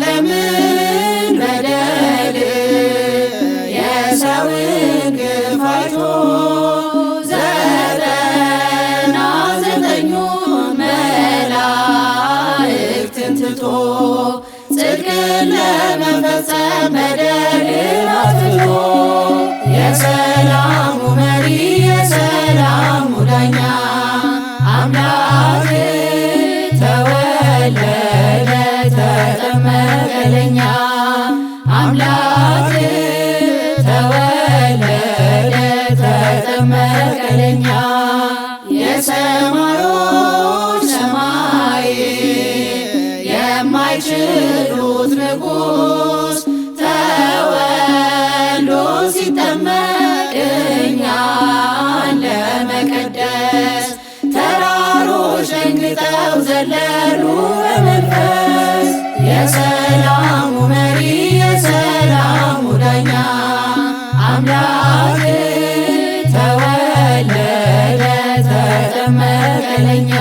የዓለምን በደል የሰውን ግፍ አይቶ 99ኙን መላእክትን ትቶ ጽድቅን ለመፈጸም በደልን አጥፍቶ የሰላሙ መሪ የሰላሙ ዳኛ አምላክ ተወለደ ተጠመቀ ለኛ አምላክ ተወለደ ተጠመቀ ለኛ የሰማዮች ሰማይ የማይችሉት ንጉሥ ተወልዶ ሲጠመቅ እኛን ለመቀደስ ተራሮች ደንግጠው ዘለሉ በመንፈስ የሰላሙ መሪ የሰላሙ ዳኛ አምላክ ተወለደ ተጠመቀ ለኛ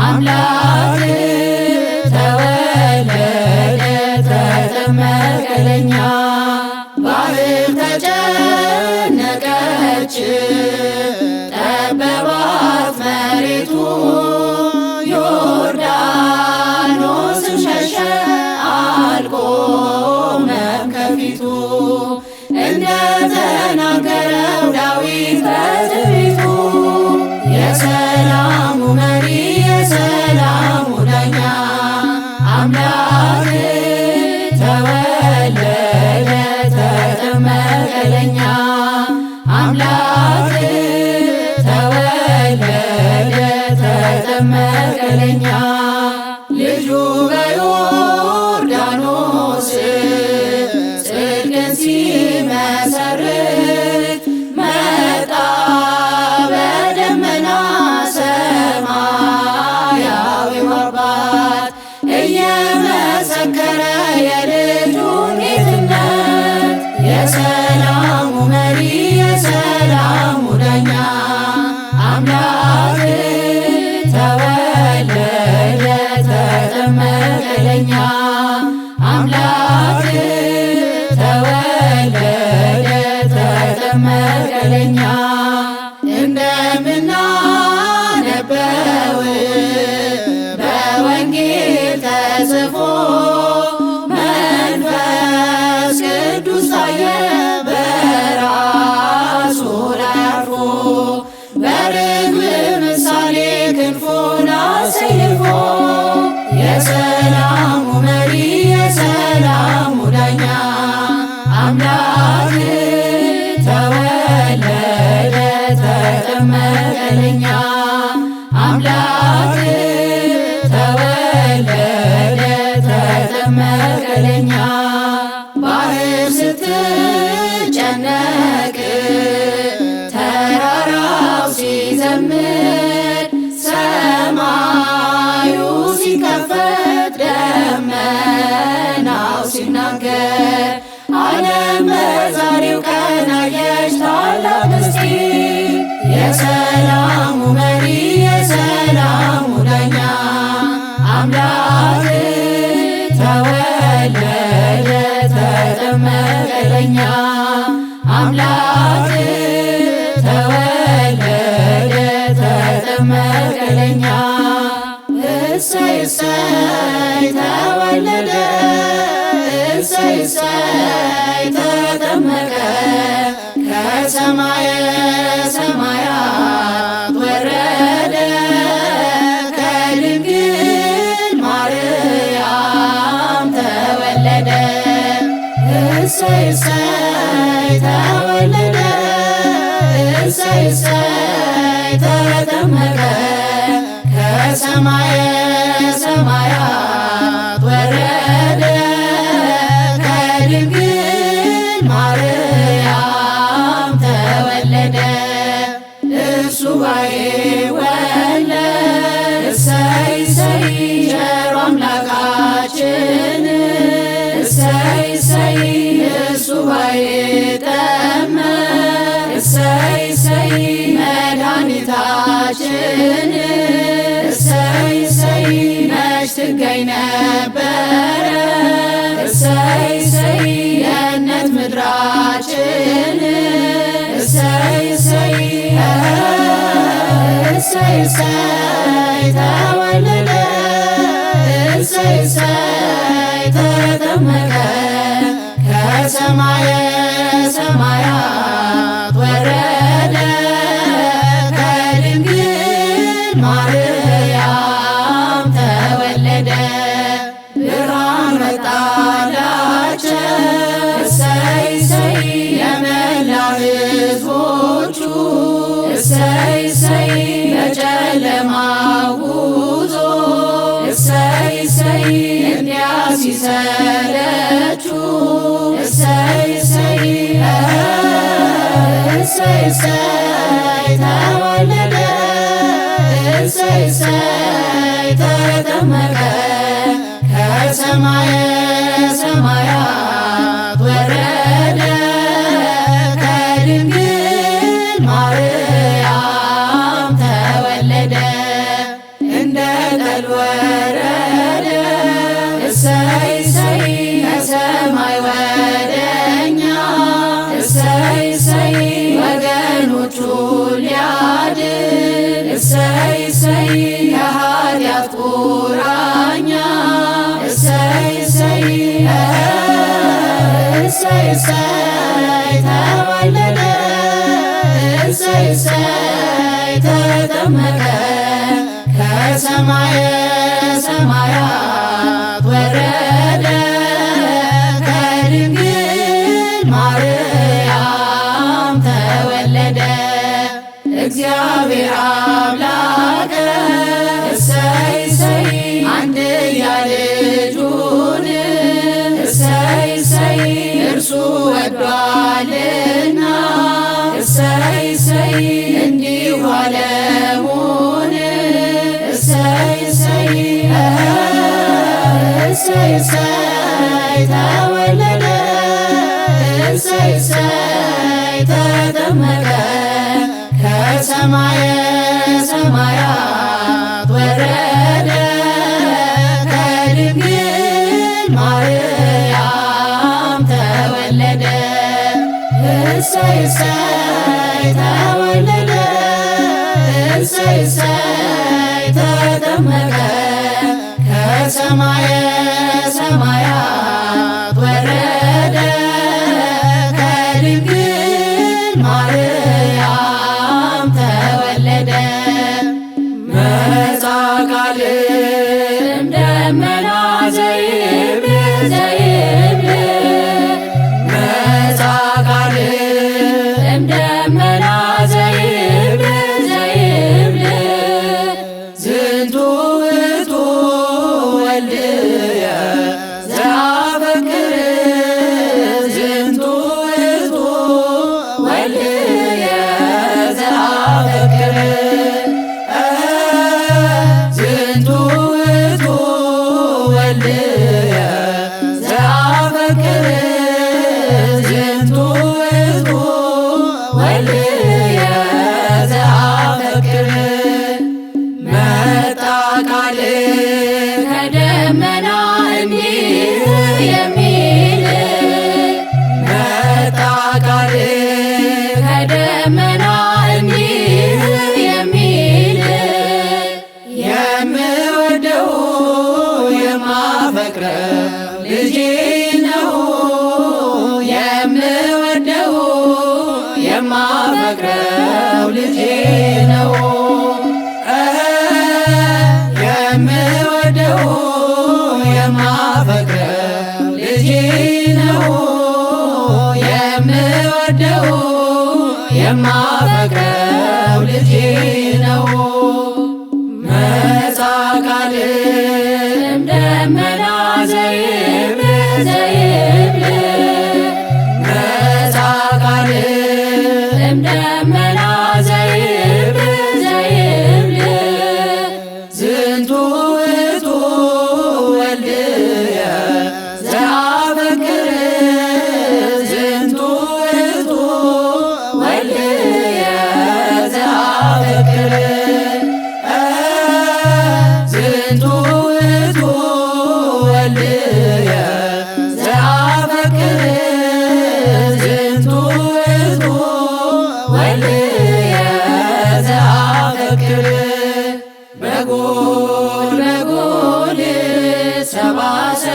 አምላክ ተወለደ ተጠመቀ ለኛ ባህር ተጨነቀች ጠበባት መሬቱ ዮርዳኖስም ሸሸ አልቆመም ከፊቱ እንደተናገረው ዳዊት በትንቢቱ የሰላሙ መሪ የሰላሙ ዳኛ አምላክ ተወለደ ተጠመቀ ለኛ አምላክ ተወለደ ተጠመቀ ለኛ ልጁ በዮርዳኖስ ጽድቅን ሲመሰርት መጣ በደመና ሰማያዊው አባት እየመሰከረ የልጁን ጌትነት የሰላሙ መሪ የሰላሙ ዳኛ አምላክ ተወለደ ተጠመቀ ለኛ አምላክ ተወለደ ተጠመቀ ለኛ እንደምናነበው በወንጌል ተጽፎ መንፈስ ቅዱስ ታየ በራሱ ላይ አርፎ በርግብ ምሳሌ ክንፉን አሰይፎ የሰላሙ መሪ የሰላሙ ዳኛ አምላክ ተወለደ ተጠመቀ ለኛ አምላክ ተወለደ ተጠመቀ ለኛ ባህር ስትጨነቅ ተራራው ሲዘምር ሰማዩ ሲከፈት ደመናው ሲናገር ዓለም በዛሬው ቀን አየች ታላቅ ምስጢር የሰላሙ መሪ የሰላሙ ዳኛ አምላክ ተወለደ ተጠመቀ ለኛ አምላክ ተወለደ ተጠመቀ ለኛ እሰይ እሰይ ተወለደ እሰይ እሰይ ተጠመቀ ከሰማየ ሰማያት ወረደ ከድንግል ማርያም ተወለደ እሰይ እሰይ ተወለደ እሰይ እሰይ ተጠመቀ ከሰማየ ሰማያት ወረደ ከድንግል ማርያም ተወለደ እሱ ባይወለድ እሰይ እሰይ ቸሩ አምላካችን እሰይ እሰይ እሱ ባይጠመቅ እሰይ እሰይ መድኃኒታችን እሰይ እሰይ መች ትገኝ ነበረ እሰይ እሰይ የእነት ምድራችን እሰይ እሰይ እሰይ እሰይ ተወለደ እሰይ እሰይ ተጠመቀ ከሰማየ ሰማያት ወረደ ከድንግል ማርያም ተወለደ ብርሃን መጣላቸው እሰይ እሰይ የመላ ሕዝቦቹ እሰይ እሰይ በጨለማው ጉዞ እሰይ እሰይ እንዲያ ሲሰለቹ እሰይ እሰይ እሰይ እሰይ ተወለደ እሰይ እሰይ ተጠመቀ ከሰማየ ሰማያት ወረደ ከድንግል ማርያም ተወለደ እንደ ጠል ወረደ እሰይ እሰይ ከሰማይ ወደኛ እሰይ እሰይ ወገኖቹ ሊያድን እሰይ እሰይ ከኃጢአት ቁራኛ እሰይ እሰይ እሰይ እሰይ ተወለደ እሰይ እሰይ ተጠመቀ ከሰማየ ሰማያት ወረደ ከድንግል ማርያም ተወለደ እግዚአብሔር አምላከ እሰይ እሰይ አንድያ ልጁን እሰይ እሰይ እርሱ ወዷልና እሰይ እሰይ እንዲሁ ዓለሙን እሰይ እሰይ እሰይ እሰይ ተወለደ እሰይ እሰይ ተጠመቀ ከሰማየ ሰማያት ወረደ ከድንግል ማርያም ተወለደ እሰይ እሰይ ተወለደ እሰይ እሰይ ተጠመቀ ከሰማየ ሰማያት ወረደ ከድንግል ማርያም ተወለደ መጻ ቃል እምደመና ዘይብል ዘይብል መጻ ቃል እምደመና ዘይብል ዘይብል ዝንቱ ውእቱ ወልድየ ዘአፈቅር ዝንቱ ውእቱ ወልድየ ዘአፈቅር ዝንቱ ውእቱ ወልድየ ዘአፈቅር ዝንቱ ውእቱ ወልድየ ዘአፈቅር መጣ ቃል ከደመና እንዲህ የሚል መጣ ቃል ከደመና እንዲህ የሚል የምወደው የማፈቅረው ልጄ ነው የምወደው የማፈቅረው ልጄ ነው የምወደው የማፈቅረው ልጄ ነው የምወደው የማፈቅረው ልጄ ነው መጻ ቃል እምደመና ዘይብል ዘይብል መጻ ቃል እምደመና ዘይብል ዘይብል ዝንቱ ውእቱ ወልድየ ዘአፈቅር ዝንቱ ውእቱ ወልድየ ዘአፈቅር ዝንቱ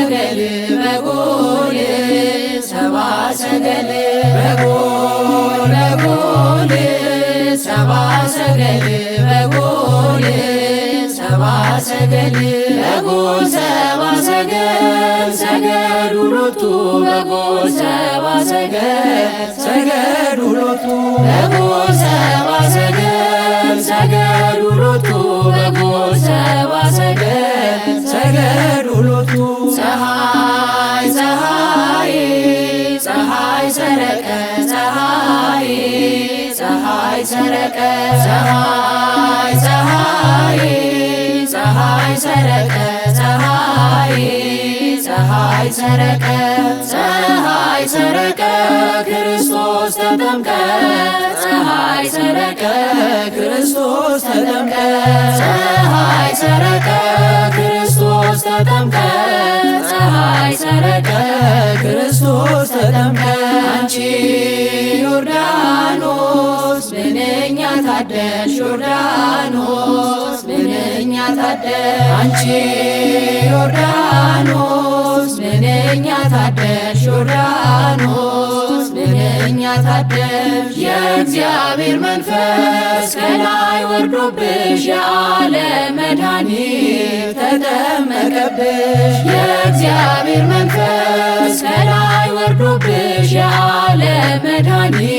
ሰገል በጎል ሰብአ ሰገል በጎል በጎል ሰብአ ሰገል በጎል ሰብአ ሰገል በጎል ሰብአ ሰገል ሰገዱ ሎቱ በጎል ሰብአ ሰገል ሰገዱ ሎቱ በጎል ሰብአ ሰገል ሰገዱ ሎቱ በጎል ሰብአ ሰገል ሰገዱ ሎቱ ፀሐይ ፀሐይ ፀሐይ ሰረቀ ፀሐይ ፀሐይ ሰረቀ ፀሐይ ፀሐይ ፀሐይ ሰረቀ ፀሐይ ፀሐይ ሰረቀ ፀሐይ ሰረቀ ክርስቶስ ተጠምቀ ፀሐይ ሰረቀ ክርስቶስ ተጠምቀ ፀሐይ ሰረቀ ክርስቶስ ተጠምቀ ፀሐይ ሰረቀ ክርስቶስ ተጠምቀ አንቺ ዮርዳኖስ ምንኛ ታደልሽ ዮርዳኖስ ምንኛ ታደልሽ አንቺ ዮርዳኖስ ምንኛ ታደልሽ ዮርዳኖስ ምንኛ ታደልሽ የእግዚአብሔር መንፈስ ከላይ ወርዶብሽ የዓለም መድኃኒት ተጠመቀብሽ የእግዚአብሔር መንፈስ ከላይ ወርዶብሽ የዓለም መድኃኒት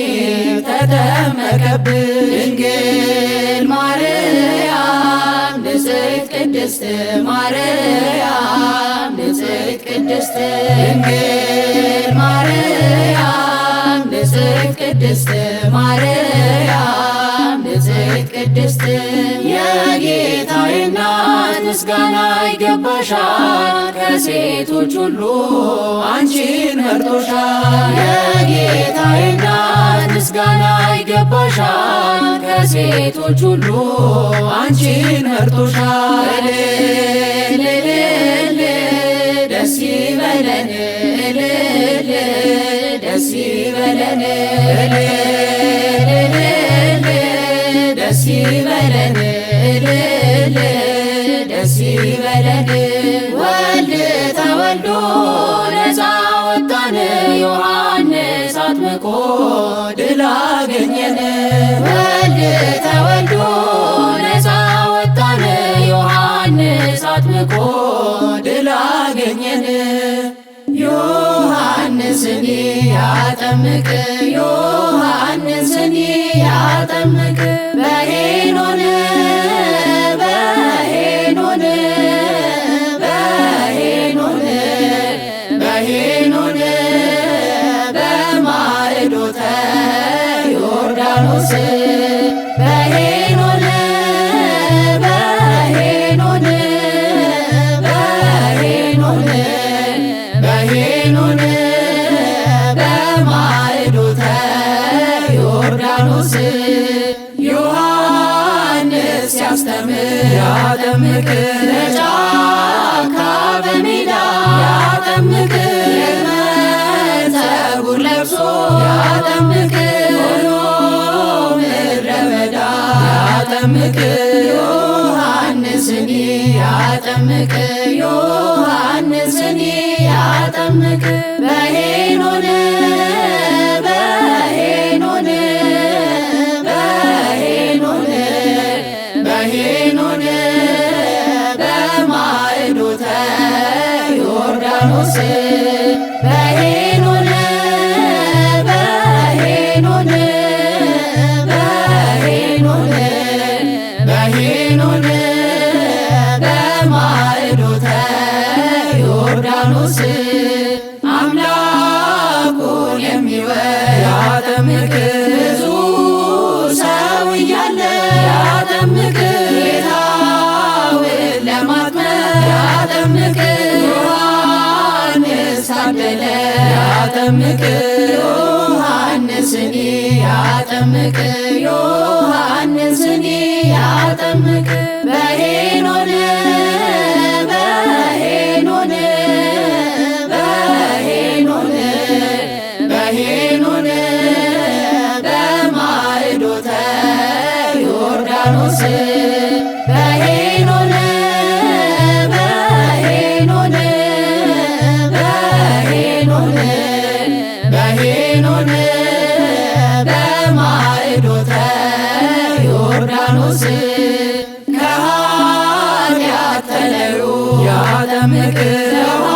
ተጠመቀብሽ ድንግል ማርያም ንጽሕት ቅድስት ማርያም ንጽሕት ቅድስት ድንግል ማርያም ንጽሕት ቅድስት ማርያም ንጽሕት ቅድስት የጌታዬ እናት ምስጋና ይገባሻል ከሴቶች ሁሉ አንቺን መርጦሻል የጌታዬ እናት ምስጋና ይገባሻል ከሴቶች ሁሉ አንቺን መርጦሻል እልል እልል ደስ ይበለን እልል ደስ ይበለን እልል እልል ደስ ይበለን እልል ደስ ይበለን ወልድ ተወልዶ ነፃ ወጣን ዮሐንስ አጥምቆ ድል አገኘን ወልድ ተወልዶ ነፃ ወጣን ዮሐንስ አጥምቆ ድል አገኘን ዮሐንስን ያጠምቅ ዮሐንስን ያጠምቅ በሄኖን በሄኖን በሄኖን በሄኖን በማዕዶተ ዮርዳኖስ በሄኖን በሄኖን በሄኖን በሄኖን በማዕዶተ ዮርዳኖስ ዮሐንስ ያስተምር ያጠምቅ በጫካ በሜዳ ያጠምቅ የመጸጉር ለብሶ ያጠምቅ ሆኖ ምድረ በዳ ያጠምቅ ዮሐንስን ያጠምቅ ዮሐንስን ያጠምቅ በሄኖን በሄኖን በሄኖን በሄኖን በማዕዶተ ዮርዳኖስ በሄኖን በሄኖን በሄኖን በሄኖን በማዕዶተ ዮርዳኖስ አምላኩን የሚወድ ያጠምቅ ብዙ ሰው እያለ ያጠምቅ ጌታውን ለማጥመቅ ያጠምቅ ዮሐንስ ታደለ ያጠምቅ ዮሐንስን ያጠምቅ ዮሐንስን ያጠምቅ በሄኖን በሄኖን በሄኖን በሄኖን በማዕዶተ ዮርዳኖስ በሄኖን በሄኖን ያጠምቅ በውሃ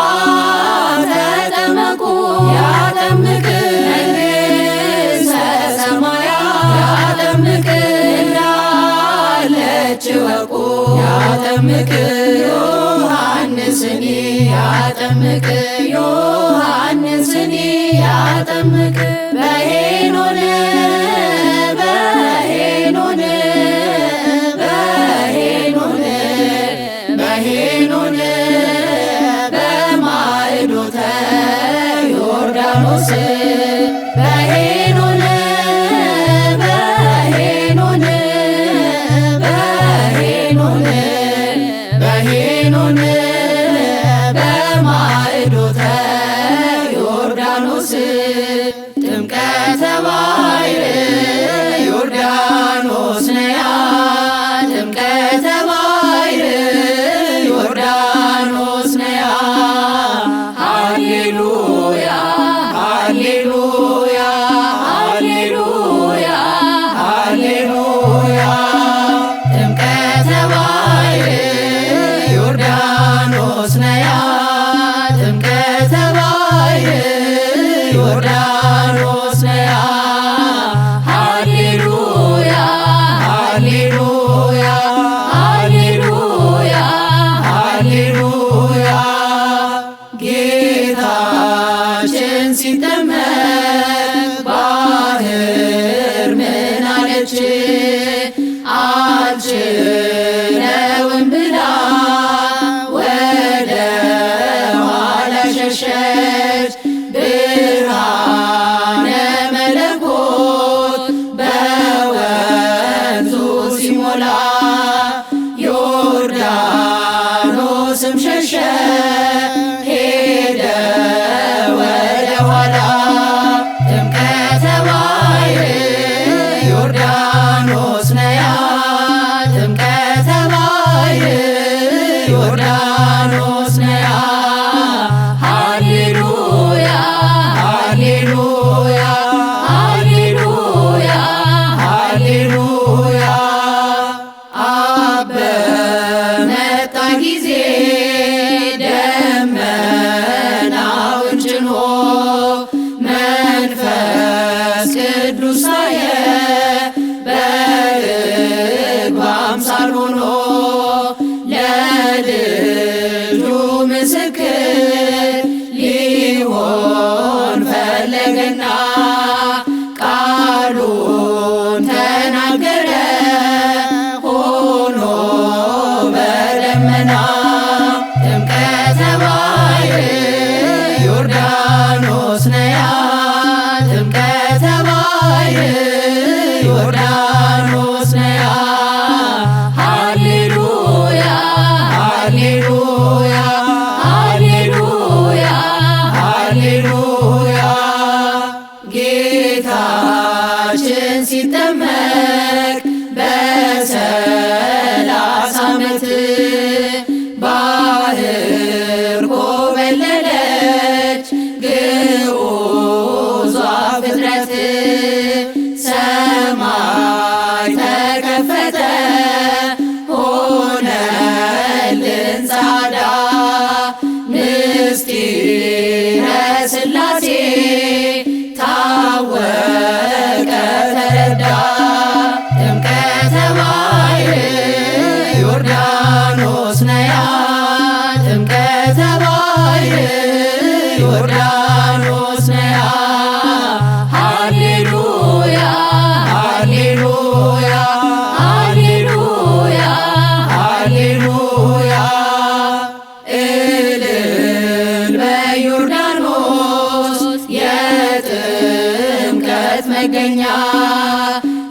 ተጠመቁ ያጠምቅ መንግሥተ ሰማያት ያጠምቅ እንዳለች እወቁ ያጠምቅ ዮሐንስኒ ያጠምቅ ዮሐንስኒ ያጠምቅ በሄኖን በሄኖን በሄኖን በሄኖን በማዕዶተ ዮርዳኖስ በሄኖን በሄኖን በሄኖን በሄኖን በማዕዶተ ዮርዳኖስ ጥምቀተ ባሕር ዮርዳኖስ ነያ ጥምቀተ ባሕር ዮርዳኖስ ነያ ሃሌሉያ ሃሌሉያ ሃሌሉያ ሃሌሉያ ጥምቀተ ባሕር ዮርዳኖስ ነያ ጥምቀተ ባሕር ዮርዳኖስ ነያ ሃሌሉያ ሃሌሉያ ሃሌሉያ ሃሌሉያ ጌታችን ሲጠመቅ ባሕር ምን አለች? አልችለውም ብላ ወደ ኋላ ሸሸች። ብርሃነ መለኮት በወንዙ ሲሞላ ዮርዳኖስም ሸሸ ሄደ ወደ ኋላ ጥምቀተ ባሕር ዮርዳኖስ ነያ ጥምቀተ ባሕር ዮርዳኖስ ነያ ሃሌሉያ ሃሌሉያ ሃሌሉያ ሃሌሉያ አብ በመጣ ጊዜ ደመናውን ጭኖ መንፈስ ቅዱስ ታየ በርግብ አምሳል ሆኖ ለልጁ ምስክር ሊሆን ፈለገና ቃሉን ተናገረ ሆኖ በደመና ጥምቀተ ባሕር ዮርዳኖስ ነያ ጥምቀተ ባሕር ዮርዳኖስ ነያ ሃሌሉያ ሃሌሉያ ሃሌሉያ ሃሌሉያ ጌታችን ሲጠመቅ በ30 ዓመት ባሕር ኮበለለች ግዑዟ ፍጥረት ሰማይ ተከፈተ ሆነልን ጻዳ ምስጢረ ሥላሴ ታወቀ ተረዳ ጥምቀተ ባሕር ዮርዳኖስ ነያ ጥምቀተ ባሕር ዮርዳኖስ ነያ ሃሌሉያ ሃሌሉያ ሃሌሉያ ሃሌሉያ እልል በዮርዳኖስ የጥምቀት መገኛ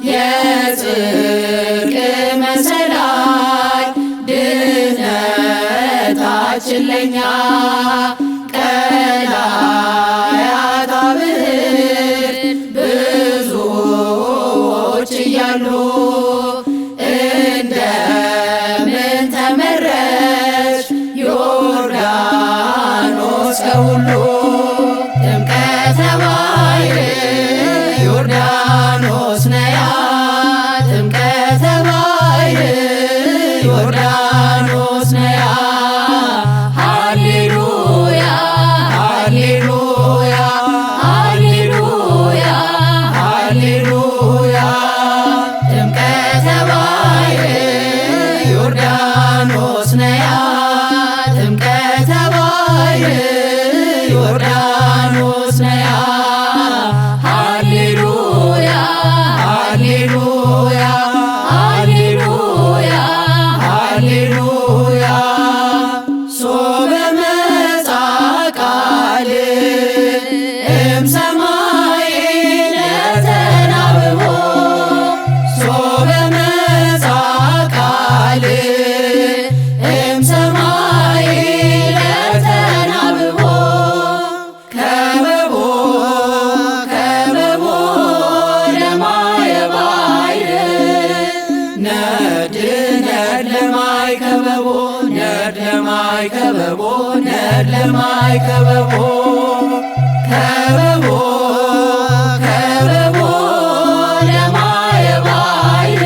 የጽድቅ መሰላል ድኅነታችን ለኛ ቀላያት አብህር ብዙዎች እያሉ እንደምን ተመረች ዮርዳኖስ ከሁሉ ጥምቀተ ባሕር ዮርዳኖስ ነያ ጥምቀተ ባሕር ዮርዳኖስ ነያ ሃሌ ዮርዳኖስ ነያ ሃሌሉያ ሃሌሉያ ሃሌሉያ ሃሌሉያ ሶበ መጻ ቃል እምሰማይ ለተናብቦ ሶበ መጻ ቃል እምሰማይ ለተናብቦ ከበቦ ከበቦ ለማየ ባሕር ነድ ነድ ለማይ ከበቦ ነድ ለማይ ከበቦ ነድ ለማይ ከበቦ ከበቦ ከበቦ ለማየ ባሕር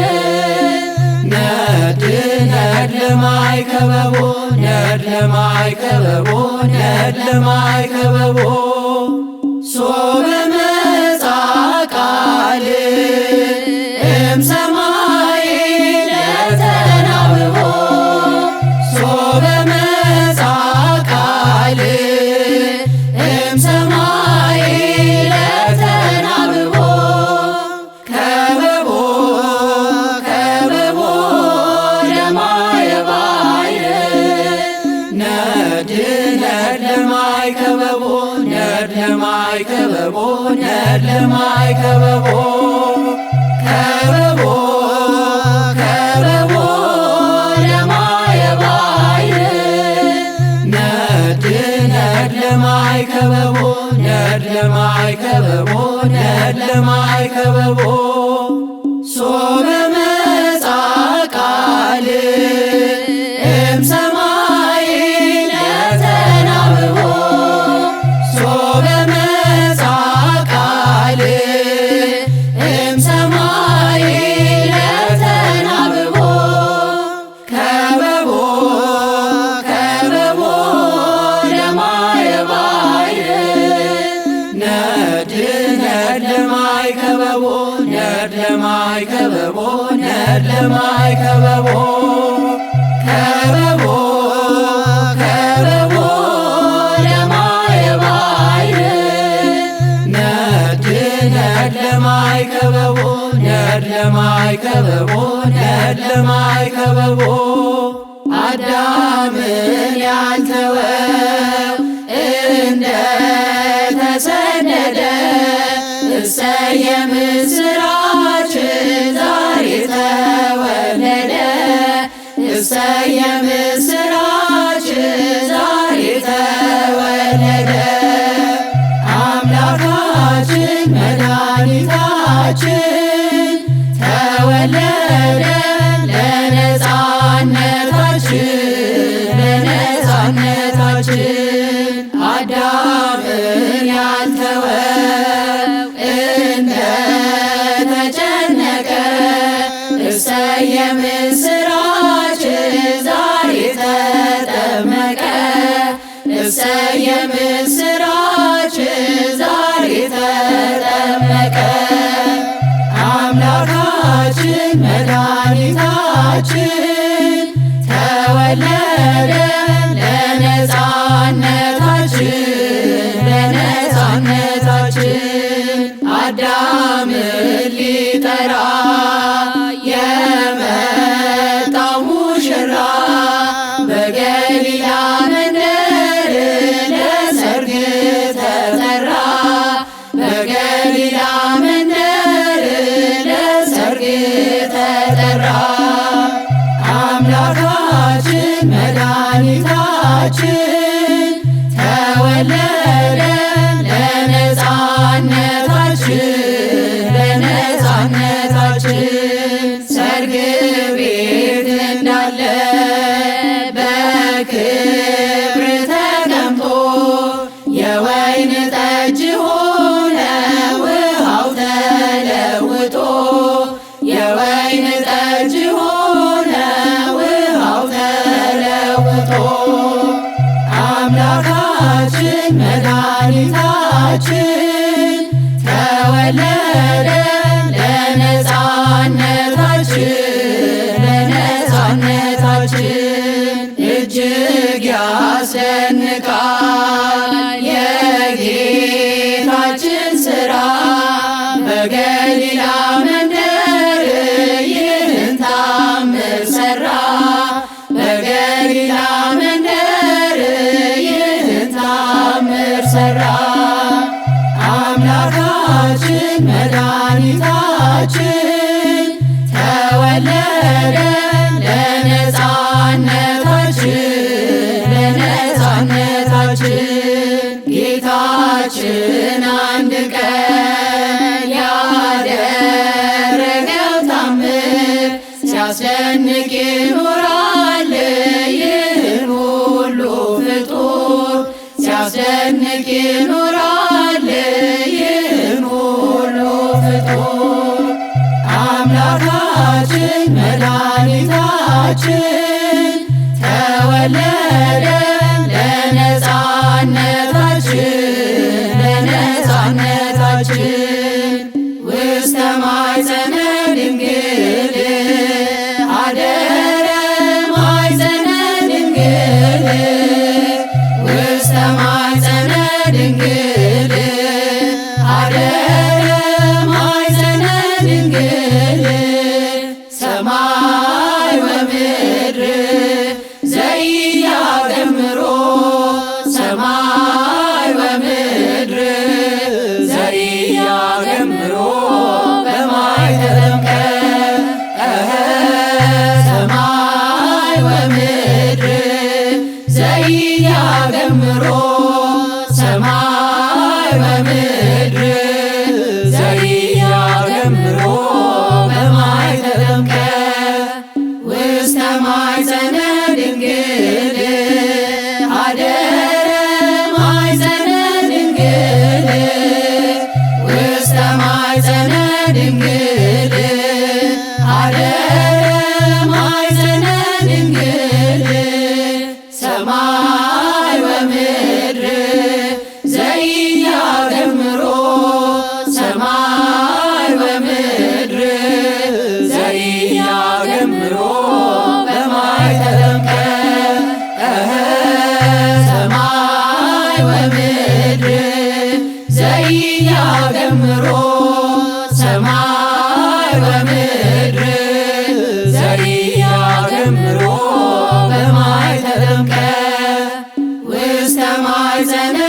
ነድ ነድ ለማይ ከበቦ ነድ ለማይ ከበቦ ነድ ለማይ ከበቦ ሶበ መጻ ቃል እምሰማይ ለተናብቦ ሶበ መጻ ቃል እምሰማይ ለተናብቦ ከበቦ ከበቦ ለማየ ባሕር ነድ ነድ ለማይ ከበቦ ነድ ለማይ ከበቦ ነድ ለማይ ከበቦ ከበቦ ከበቦ ለማየ ባሕር ነድ ነድ ለማይ ከበቦ ነድ ለማይ ከበቦ ነድ ለማይ ከበቦ ሶበ መጻ ቃል እምሰማይ ለተናብቦ ሶበ መጻ ቃል እምሰማይ ለተናብቦ ከበቦ ከበቦ ለማየ ባሕር ነድ ነድ ለማይ ከበቦ ነድ ለማይ ከበቦ ነድ ለማይ ከበቦ ከበቦ ከበቦ ለማየ ባሕር ነድ ነድ ለማይ ከበቦ ነድ ለማይ ከበቦ ነድ ለማይ ከበቦ አዳምን ያልተወው እንደ ተሰደደ እሰየ ምስራች ዛሬ ተወለደ እሰየ ምስራች ዛሬ ተወለደ አምላካችን መድኃኒታችን ተወለደ ለነጻነታችን ለነጻነታችን አዳምን ያልተወው እንደ ተጨነቀ እሰየ ምስራች ዛሬ ተጠመቀ እሰየ ምስራች ዛሬ ተጠመቀ አምላካችን መድኃኒታችን ተወለደ ለነጻነታችን ለነጻነታችን አዳምን ሊጠራ የመጣው ሙሽራ በገሊላ መንደር ለሰርግ ተጠራ በገሊላ መንደር ለሰርግ ተጠራ አምላካችን መድኃኒታችን ተወለደ ለነጻነታችን ለነጻነታችን ሰርግ ቤት እንዳለ በክብር ተቀምጦ የወይን ጠጅ ሆነ ውሃው ተለውጦ የወይን ጠጅ ሆነ ውሃው ተለውጦ አምላካችን መድኃኒታችን ተወለደ ለነጻነታችን ለነጻነታችን እጅግ ያስደንቃል ሰራ አምላካችን መድኃኒታችን ተወለደ ለነፃነታችን ጌታችን አንድ ቀን ያደረገው ታምር ሲያስደንቅ ይኖራል ይህን ሁሉ ፍጡር ሲያስደንቅ ይኖራል ይህን ሁሉ ፍጡር አምላካችን መድኃኒታችን ተወለደ ለነፃነታችን ውስተ ማኅፀነ ድንግል አደረ ማኅፀነ ድንግል ውስተ ማኅፀነ ድንግል አደረ ማኅፀነ ድንግል ሰማይ ወምድር ዘኢያገምሮ ሰማይ ወምድር ዘኢያገምሮ በማይ ተጠምቀ ሰማይ ወምድር ዘኢያገምሮ ሰማይ ወምድር ዘኢያገምሮ በማይ ተጠምቀ ውስተ ማኅፀነ ድንግል አደረ ማኅፀነ ድንግል ውስተ ማኅፀነ ድንግል አደረ ማኅፀነ ድንግል ሰማይ ወምድር ዘኢያገምሮ ሰማይ ወምድር ዘኢያገምሮ በማይ ተጠምቀ ሰማይ ወምድር ዘኢያገምሮ ሰማይ ወምድር ዘኢያገምሮ በማይ ተጠምቀ ውስተ ማኅፀነ